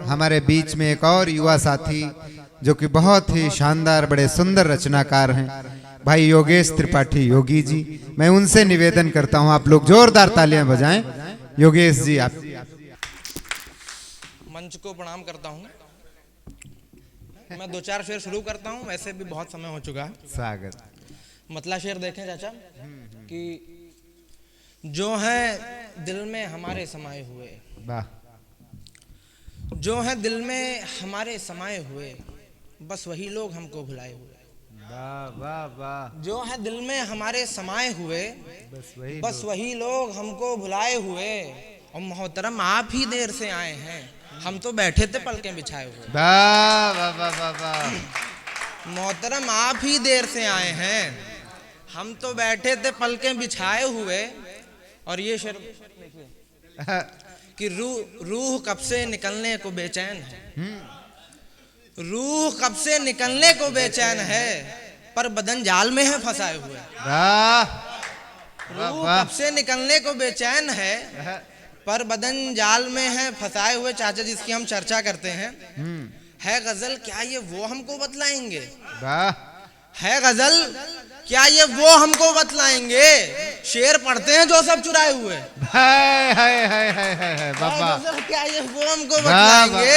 हमारे बीच में एक और युवा साथी जो कि बहुत ही शानदार बड़े सुंदर रचनाकार हैं, भाई योगेश त्रिपाठी योगी जी। मैं उनसे निवेदन करता हूं आप लोग जोरदार तालियां बजाएं। योगेश जी आप मंच को प्रणाम करता हूं। मैं दो चार शेर शुरू करता हूं, वैसे भी बहुत समय हो चुका है। स्वागत। मतला शेर देखें चाचा कि जो है दिल में हमारे समाये हुए, वाह, जो है दिल में हमारे समाये हुए, बस वही लोग हमको भुलाए हुए। वाह वाह वाह। जो है दिल में हमारे समाये हुए, बस वही लोग हमको भुलाए हुए। और मोहतरम आप ही देर से आए हैं, हम तो बैठे थे पलकें बिछाए हुए। वाह वाह वाह वाह वाह। मोहतरम आप ही देर से आए हैं, हम तो बैठे थे पलकें बिछाए हुए। और ये शेर देखिए कि रूह कब से निकलने को बेचैन है, रूह कब से निकलने को बेचैन है, पर बदन जाल में है फंसाए हुए। रूह कब से निकलने को बेचैन है, पर बदन जाल में है फंसाए हुए। चाचा जिसकी हम चर्चा करते हैं है गजल, क्या ये वो हमको बतलाएंगे? है गजल, क्या ये वो हमको बतलाएंगे? शेर पढ़ते हैं जो सब चुराए हुए। क्या ये वो हमको बतलाएंगे?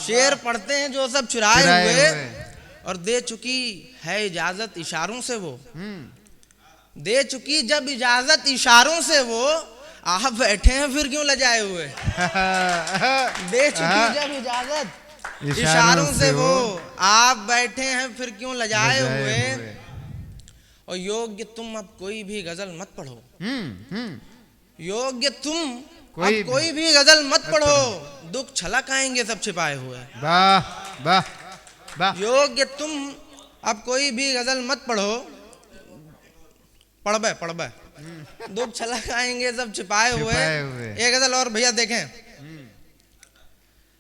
शेर पढ़ते हैं जो सब चुराए हुए। और दे चुकी है इजाजत इशारों से वो, दे चुकी जब इजाजत इशारों से वो, आप बैठे हैं फिर क्यों लजाए हुए? दे चुकी जब इजाजत इशारों से वो, आप बैठे हैं फिर क्यों लजाए हुए। और योग्य तुम अब कोई भी गजल मत पढ़ो, योग्य तुम अब कोई भी गजल मत पढ़ो, दुख छलक आएंगे सब छिपाए हुए। वाह वाह वाह। योग्य तुम अब कोई भी गजल मत पढ़ो, पढ़बे पढ़बे, दुख छलक आएंगे सब छिपाए हुए। एक गजल और भैया देखें,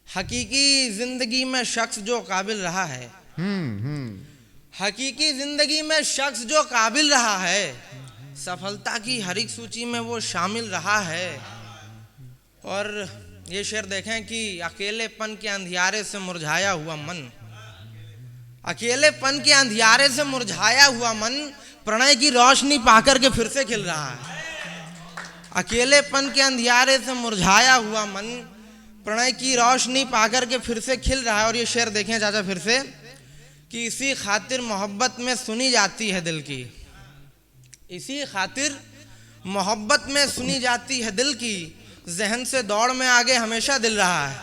हकीकी जिंदगी में शख्स जो काबिल रहा है, हकीकी जिंदगी में शख्स जो काबिल रहा है, सफलता की हर एक सूची में वो शामिल रहा है। और ये शेर देखें कि अकेलेपन के अंधियारे से मुरझाया हुआ मन, अकेलेपन के अंधियारे से मुरझाया हुआ मन, प्रणय की रोशनी पाकर के फिर से खिल रहा है। अकेलेपन के अंधियारे से मुरझाया हुआ मन, प्रणय की रोशनी पाकर के फिर से खिल रहा है। और ये शेर देखें चाचा फिर से कि इसी खातिर मोहब्बत में सुनी जाती है दिल की, इसी खातिर मोहब्बत में सुनी जाती है दिल की, जहन से दौड़ में आगे हमेशा दिल रहा है।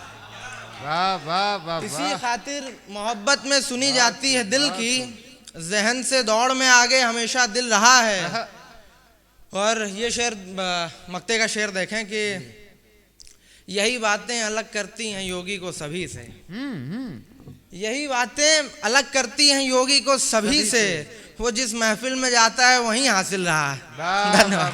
वाह वाह वाह। इसी खातिर मोहब्बत में सुनी जाती है दिल की, जहन से दौड़ में आगे हमेशा दिल रहा है। और ये शेर मक्ते का शेर देखें कि यही बातें अलग करती हैं योगी को सभी से, यही बातें अलग करती हैं योगी को सभी से, वो जिस महफिल में जाता है वहीं हासिल रहा है। धन्यवाद।